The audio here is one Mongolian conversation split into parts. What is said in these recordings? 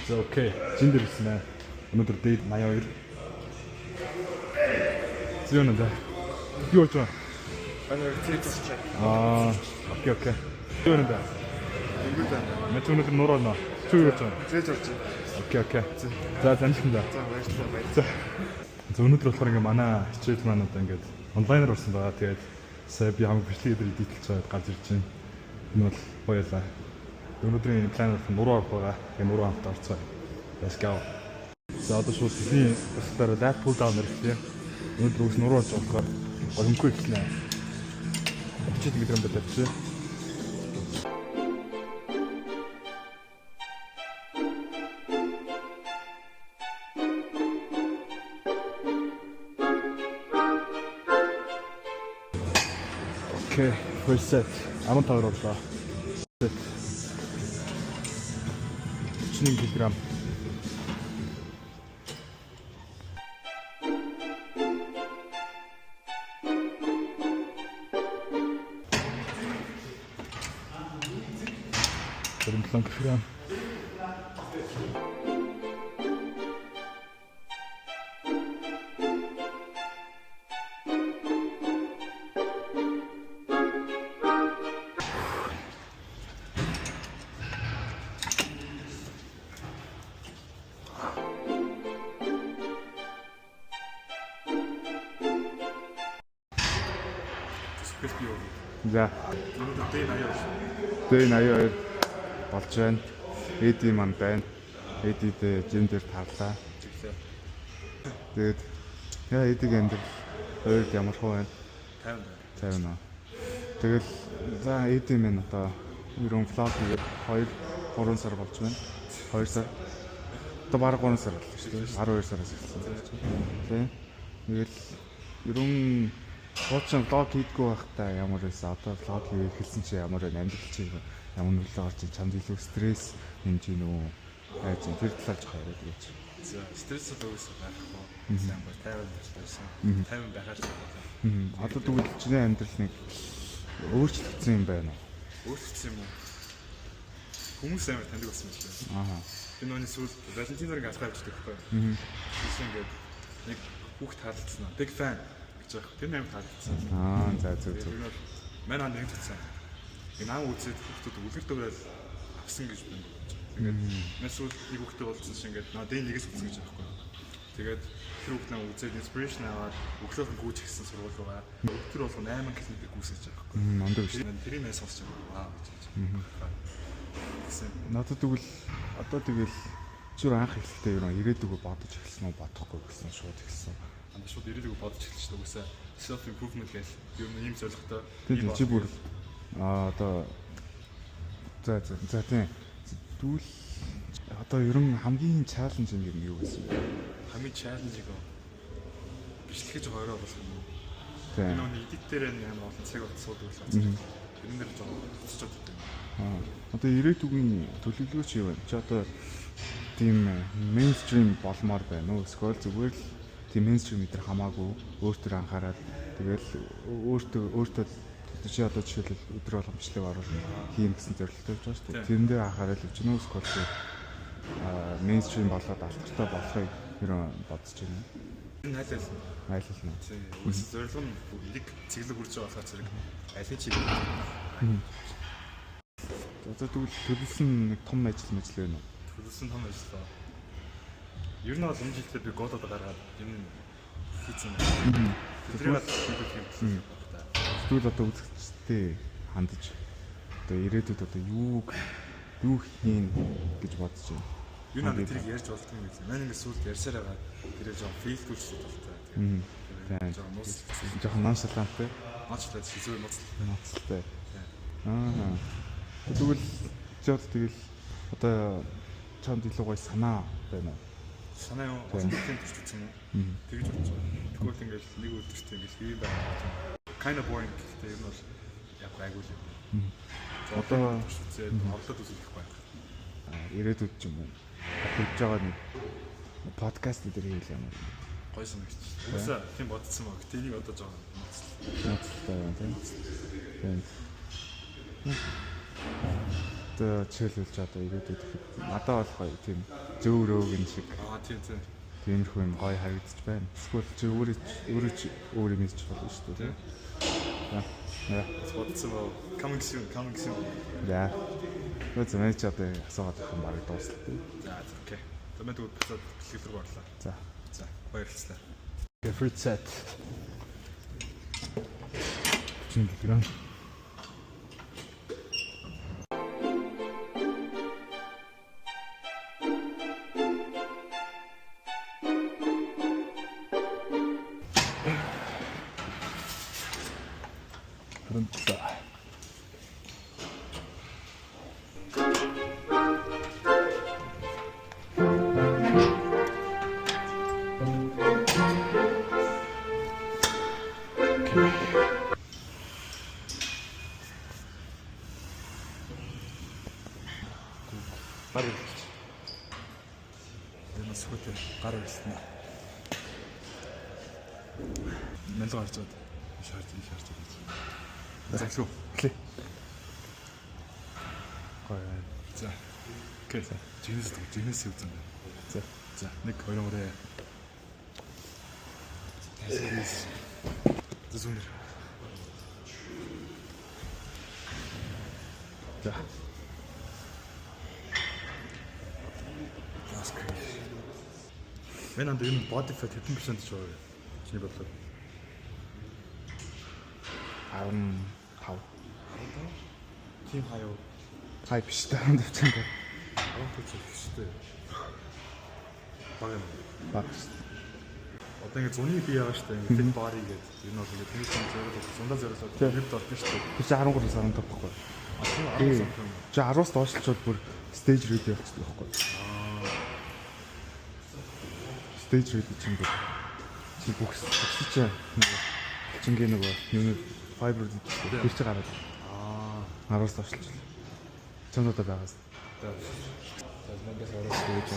За окей. Жиндэр ирсэн аа. Өнөөдөр дээд 82. Зүүн энэ. Юу ч юм. Окей. Зүүн энэ. Мэт өнөөдөр нуур оноо. Чүү юу ч юм. Зээж орж байна. Окей. За заншин да. За баярлалаа. За өнөөдөр болохоор ингээ манай хичээл маань одоо ингээд онлайнаар орсон байгаа. Тэгээд сая би хамаг бичлэг дээр дийтэл цаад гарч ирж байна. Энэ бол баялаа. Өнөөдрийн план бол нуруу авах байгаа. Тэгээ нуруу хамт орцоо. Let's go. За одоо шууд бидний өсөлтөөр лайт пул даун ирсэн. Өнөөдөр үс нуруу орж болохоор гомгүй ихлээ. 30 м байлаа чи. Окей, first set. Аман тавар орлоо. Set. 41 кг. Планк кг. За. Дэй 82 болж байна. Эди маань байна. Эдидээ жиндэр тарлаа. Тэгээд яа эдэг энэ хоёрд ямар хөө байна? 50 наа. Тэгэл за эди минь одоо ерөн флаг хийгээд 2-3 сар болж байна. 2 сар. Одоо бараг 3 сар боллоо шүү дээ. 12 сараас эхэлсэн. Тийм. Тэгэл ерөн хуучин блог хийдгүү байхдаа ямар байсан одоо блог хийх эхэлсэн чи ямар амьдрал чи ямар нөлөө орж чамд илүү стресс хэмжээ нүү хайж тэр талаар жоох яриад гэж. За стресс өгөөс байхгүй. Сайн бол 50 байсан. 50 байхаар ч байна. Одоо тэгвэл чиний амьдрал нэг өөрчлөгдсөн юм байна уу? Өөрчлөгдсөн юм уу? Хүмүүс амар таньдаг болсон юм шиг байна. Энэ оны сүүл Валентинорыг алхаж байдаг байхгүй. Тэгсэн ингээд нэг хүүхд таалцсан. Big fan. Тэр нэмт харагдсан. За зөв. Манай анд нэг төцсөн. Энэ аав үзээд хүүхдүүд үлгэр дөрөөл авсан гэж байна. Тэгээд месүүл нэг хүүхдээ болсон шиг ингээд дэн нэгээс үзсэн гэж байгаа байхгүй. Тэгээд тэр хүүхд намайг үзээд inspiration аваад өглөөх нь гүйж гисэн сургууль байгаа. Өдөр болго 8 км гүйсэж байгаа байхгүй. Мондоо биш. Тэрийг нэ сонсч байгаа. Вау гэж. Надад тэгвэл одоо тэгэл зүр анх хэлэхдээ юу ирээдүгөө бодож эхэлсэн үү бодохгүй гэсэн шууд хэлсэн. Шууд ирээдүгөө бодож эхэлж байгаа үсэ self improvement гэж юм ийм зорилготой тийм чи бүр одоо за тийм тэгвэл одоо ерөн хамгийн чаленж юм юу гэсэн бэ? Хамгийн чаленж гоо бичлэгэж хоороо болох юм. Тийм. Энэ оны edit дээр нэг олон цаг суудаг л байна. Тэрэн дээр жоо тусчод байна. Одоо ирээдүгийн төлөвлөгөөч юу вэ? Чи одоо тийм мейнстрим болмоор байна уу? Эсвэл зүгээр л тийм мейнстрим дээр хамаагүй өөртөө анхаарал тэгэл өөртөө чи одоо жишээлбэл өдөр болгомжлог оруулах хийн гэсэн зорилготой байж байгаа шүү дээ. Тэрэн дээр анхаарал өгч нөөс бол мейнстрим болоод алдартай болохыг ерөн бодож байна. Айлална. Тийм. Зорилго нь нэг цэглэг үрж байгаа зэрэг аль ч юм. Одоо тэгвэл төлөвлөсөн нэг том ажил байна уу? Төлөвлөсөн том ажил. Ер нь бол энэ жилдээ би голод гаргаад юм хийсэн. Тэрийг хийх юм. Тэгвэл одоо үзэгчтэй хандаж одоо ирээдүйд одоо юу хийн гэж бодож байна. Юу надад тэрийг ярьж болдго юм гэсэн. Манай ингэ сүлд ярьсаар байгаа. Тэрээ жоон фейлгүүлсэн болтой. Тийм. Жоон нус жохон ноншаланттай. Ноцлоод зүгээр ноцлолтой. Тэгвэл чи одоо тэгэл одоо чамд илүү гоё санаа байна уу? Санаа юу? Онцлогын төсөлсөн юм. Тэгж бодож байгаа. Тэгвэл ингээл нэг өдөрт ингээл хийм байна. Kind of boring гэхдээ юм бол яг айгүй л юм. Одоо төсөлцээд орлоод үзүүлэх байх. Ирээдүйд ч юм уу. Хийж байгаа нэг подкаст дээр хийх юм уу? Гоё санагч. Уусаа тийм бодсон баг. Тэнийг одоо жоо ноцлолтой байна тийм. одоо жишээлбэл ч одоо ирээдүйд надад болох тийм зөв рөөг энэ шиг Тийм. тиймэрхүү юм гоё харагдаж байна. Эсвэл чи өөр юм хийж болно шүү дээ. Яа. Бодсон боо. Coming soon. Яа. Үгүй замаа ч одоо асуугаад их юм баг дуусна. За окей. Тэмээд буцаад бэлтгэл рүү орлоо. За Баярлалаа. fruit set. 40 кг. Энэс хөтө гар ирсэн. Мэлэг гарч бод. Шаард. Захлуу. Окей. За. Окей. Жинэс үзэн. За. 1 2 3. Зүүнэр. За. Мен анд энэ body fat хэдэн % ч байгаа. Чиний бодлоо. 15. Тийм хаяа. Хай биш та ханд авчихсан. 15 гэжтэй. Баг. Одоо ингэ зуны бие байгаа шүү дээ. Ингэ fit body гэдэг. Энэ бол ингэ тэнийс зориулсан зундаа зориулсан хэд болд нь шүү дээ. Би 13 сарын тохгүй. Чи 10-аас доошлчод бүр stage ready болчихсон байхгүй. Stage ready чинь бүр чи бүхс чи чингээ нөгөө юу fiber дээр чи гараад 10-аас доошлж. Чамдаа байгаас. За мангас орос гэж.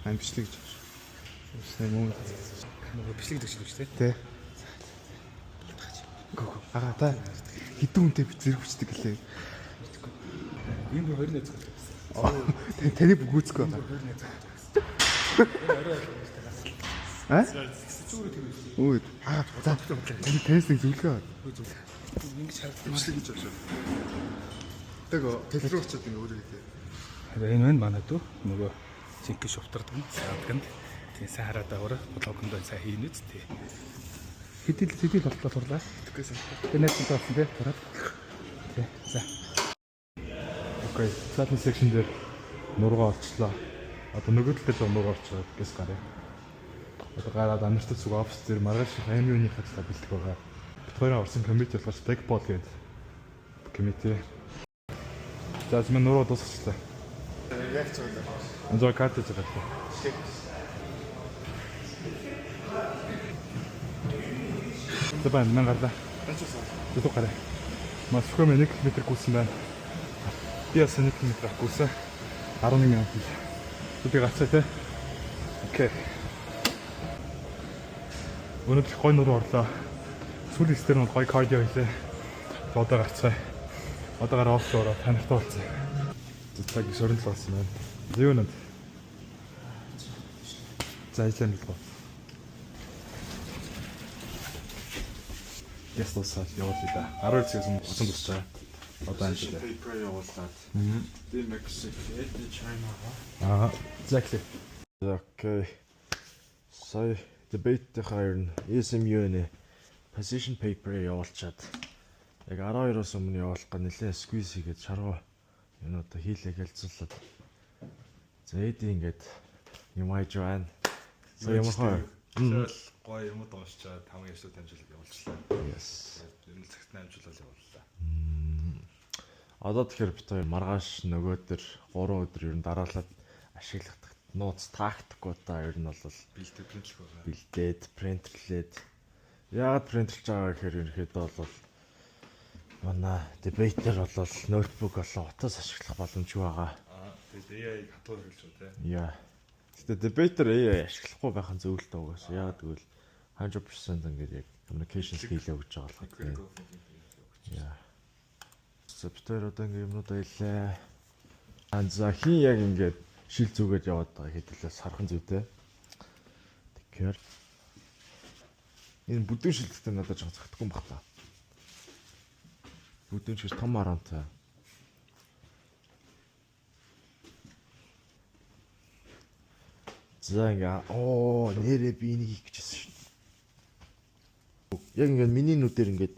Ам бичлэг гэж. Үсээ мөн Нөгөө бичлэг гэж шүү дээ. Тэ. Ага та хэдэн хүнтэй би зэрэг бичдэг гэлээ. Энэ бүр 2 найз гэдэг. Таны бүгөөцгөө байна. Аа? Үй. Аа за. Танис нэг зүйлгээ. Ингэж харагдаж бичлэг гэж байна шүү. Тэгээ телевизээр очиод ингэ өөрөө хэлээ. Энэ байна манай дүү нөгөө цинк шуфтардаг нь саадганд тийм сайн хараад аваа блогонд сайн хийнэ ч тий. Хэдэл болтлоо турлаа. Тэгээ нэг зүйл болсон тий. Тураад. Тий. За. Окей. Сатны секшн дээр нургаа олчлоо. Одоо нөгөө тал дээр нургаа олчоод гэс гараа. Одоо гараад анартай зүг офис дээр маргааш аймны хатлаа бэлдэх байгаа. Бид хоёрын орсон комити болохоос Blackball гэдэг комити. За зөв нуруу дуусчихлаа. Яг ч байна. Анзаа карт хийж байгаа. Тэбэн мэн гарлаа. Зүг гараа. Маш хүм 1 км гүйсэн байна. Би бас 1 км гүйсэн. 11 минут. Би гацаа те. Окей. Өнөөдөр гой нуруу орлоо. Сүүлийн стер нь гой кардио хийлээ. Одоо гацаа. Одоо гараа офс ороо танартай болсон. Цаг 27 болсон байна. Юу нэ? Зайсан л гоо. Яс тусаад явуулъя да. 12 цагаас өмнө усан тусчаа. Одоо амжилт. Paper явуулаад. Би Мексик, China. Exactly. Окей. Сая debate хайрн SMU-ны position paper явуулчаад яг 12-оос өмнө явуулах га нэлээ squeeze хийгээд шаргуу юмудаа хийлээ гэлцүүлээд. За эди ингээд юм хайж байна. За ямар хаа. Гой юмуд уушчаад 5 яшруу дамжуулаад явуулчлаа. Yes. Энэ цагт дамжуулаад явууллаа. Одоо тэгэхээр бит хоёр маргааш нөгөө төр 3 өдөр ер нь дараалаад ашиглах нууц тактикуудаа ер нь бол Бэлдээ принтлэх байгаа. бэлдээд принтерлээд яагаад принтерлж байгаа гэхээр ерөнхийдөө бол манай дебейтер бол ноутбук болон утас ашиглах боломжгүй байгаа. Тэгээд AI хатуур хэлж байна те. Яа. Гэтэ дебейтер AI ашиглахгүй байх нь зөв л дөө угаас. Яагаад гэвэл 100% ингээд яг communication skill өгч байгаа болох тийм. Critical thinking. Яа. Септер одоо ингээд юмнуудаа илээ. За хин яг ингээд шил зүгээд яваад байгаа хэдүүлээс хархан зүйтэй. Тэгэхээр энэ бүдүүн шилдэгтэй надад жоо зөгтөхгүй юм байна. Бүдүүн ч том арантай. За ингээ нэрээ би энийг хийх гэжсэн шин. Яг ингээ миний нүдээр ингээд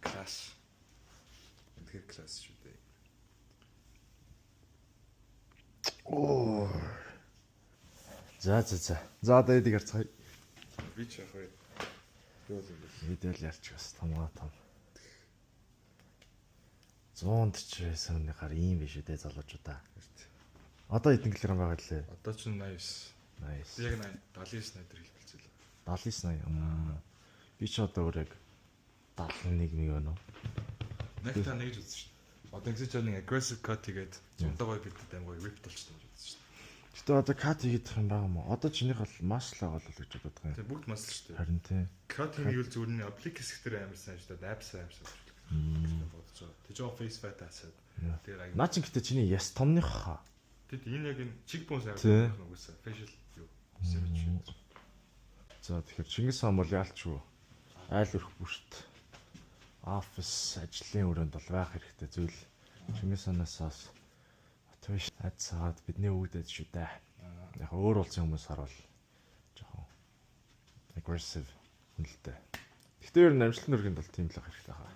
Класс. Тэгэхээр класс шүү дээ. За одоо эдийг харцгаая. Би ч яг хөө юу л юм. Мэдэл ярьч бас томоо том. 140 оны гар ийм биш үү те залуучуудаа. Одоо хэдэн килограмм байгаа лээ? Одоо ч 89. Nice. Яг 79 надад хэлбэлцээ. 79. Би ч одоо өөр яг 71 нэг байна уу? Нэг та нэгж үзсэн шүү дээ. Одоо гэсэн чинь нэг aggressive cut хийгээд зундаа гоё бэлдээд аим гоё whip толчсон гэж үзсэн шүү дээ. Гэтэ одоо cut хийх юм байгаа юм уу? Одоо чинийх бол маслаа бол гэж боддог юм. Тэгээ бүгд масл шүү дээ. Харин тийм. Cut хийх юу зүгээр нь applique хэсгээр амар сайн шүү дээ. Apps амар сайн. Бодож байгаа. Тэг жоо face fat асаад. Тэгээ Наа чи гэтэ чиний яс томных хаа. Тэд энэ яг энэ cheekbones Тий. амар нүгээс facial юу. Symmetry. За тэгэхээр Чингис хаан бол яалч юу? Айл өрх бүрт. Офис ажлын өрөөнд бол байх хэрэгтэй зүйл. Чингис хаанаас Twitch хацаад бидний үүдэж шүү дээ. Яг өөр улсын хүмүүс харвал жоохон aggressive хүнэлтэй. Гэхдээ ер нь амжилтны өргөнд бол тийм л байх хэрэгтэй хаа.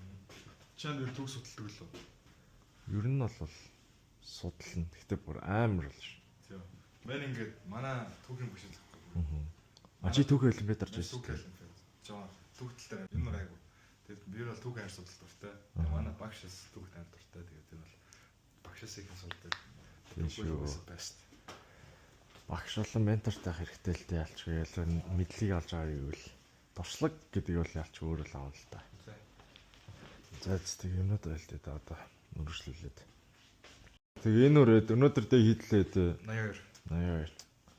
Чанд юу төгс судалдаг лөө. Ер нь бол судална. Гэхдээ бүр амар л ш. Тийм. Мэн ингээд манай түүхийн бүшил. Чи түүх олимпиад орж ирсэн. Түүх олимпиад. Жоо түүхтэл энэ нар айгу. Тэгээд би бол түүх амар судалдаг дуртай. Манай багшаас түүх амар дуртай. Тэгээд энэ бол багшаас их судалдаг. Тийм шүү. Best. Багш болон ментортай хэрэгтэй л дээ ялчгүй ял мэдлийг алж байгаа юу л туршлага гэдэг бол ялч өөрөө л аавал та. За тийм юмнууд байл дээ одоо үргэлжлүүлээд. Тэгээ энэ үрээд өнөөдөр дэ хийдлээ дээ 82. 82.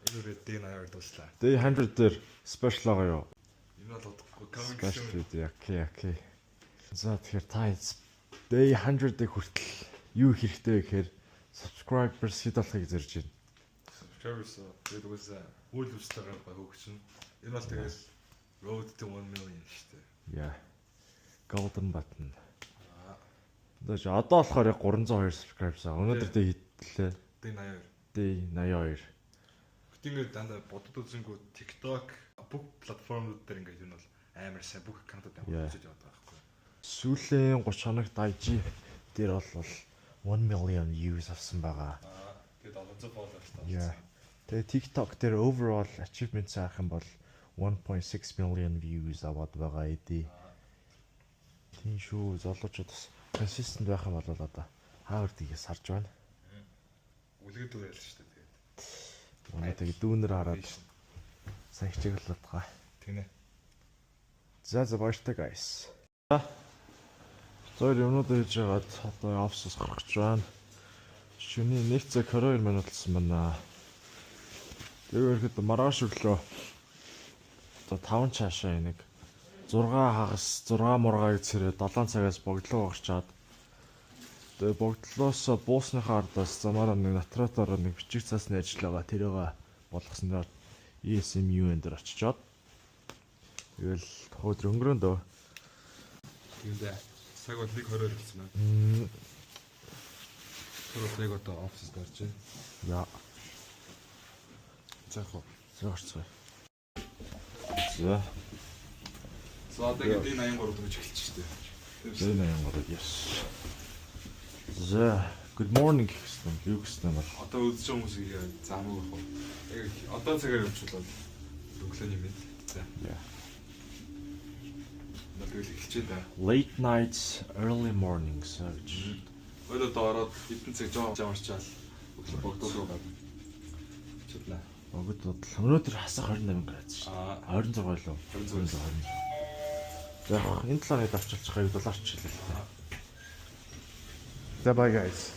Энэ үрээд дэ 82 дуслаа. Дэ 100 дээр спешиал байгаа юу? Энэ бол удахгүй coming Спешиал soon. үү окей. За тэгэхээр та дэ 100-ыг хүртэл юу хэрэгтэй вэ гэхээр subscribers хэд болохыг зорж байна. Subscribers тэгээд үгүйс үйл үзлэгээр хөгжин. Энэ бол тэгээд road to 1 million шүү дээ. Яа. Golden button. Одоо болохоор яг 302 subscribers аа. Өнөөдөр дэ хийдлээ. Дэ 82. Дэ 82. Гэт ингээд дандаа бодод үзэнгүү TikTok, бүх платформуд дээр ингээд энэ бол амар сайн бүх аккаунтууд амар хөгжиж яваад байгаа байхгүй. Сүүлийн 30 хоногт IG дээр бол 1 million views авсан байгаа. Тэгээд 700 followers таа. Яа. Тэгээ TikTok дээр overall achievements авах юм бол 1.6 million views аваад байгаа эдий. Тийм шүү. Залуучууд бас consistent байх юм бол одоо хаагаар тийгээс харж байна. Үлгэд дүүрэл шүү дээ. Манай тэгээ дүүнэр хараад сайн хичээглээд байгаа. Тэгнэ. За баяртай guys. Зөөр юмнууд хийж байгаад одоо офсоос гарах гэж байна. Шөнийн 1 цаг 22 минут болсон байна. Тэгээд маргааш өглөө одоо 5 цаашаа нэг 6 хагас 6 мургаа гэцээрээ 7 цагаас богдлоо гарчаад тэгээд богдлоос буусныхаа ардаас замаараа нэг натратаараа нэг бичих цаасны ажил байгаа. Тэрийг болгосноор ESMU энэ очичоод тэгэл өдөр өнгөрөөндөө Тэгвэл цаг бол 1:20 болсон байна. Тэр яг одоо офис гарч байна. яа За хоо. зөрчөө. За За одоо ингээд 83 дэж эхэлж шүү дээ. энэ юм уу yes. За good morning гэсэн юу гэсэн юм бол Одоо үзэж байгаа хүмүүсийг заамаг байх уу? Яг одоо цагаар явуулчихвал өглөөний мэд. За. яа. Тэгэл эхэлчихэд байна. Late nights, early mornings. Өөрөө одоо ороод хэдэн цаг жамарчаал өглөө богдол руу гад. Читлээ. Богд бодол. Өнөөдөр хасах 28 градус шүү. 26 лөө. 26. За энэ талаар авчилчих хаяг долларч хэлээ. За bye guys.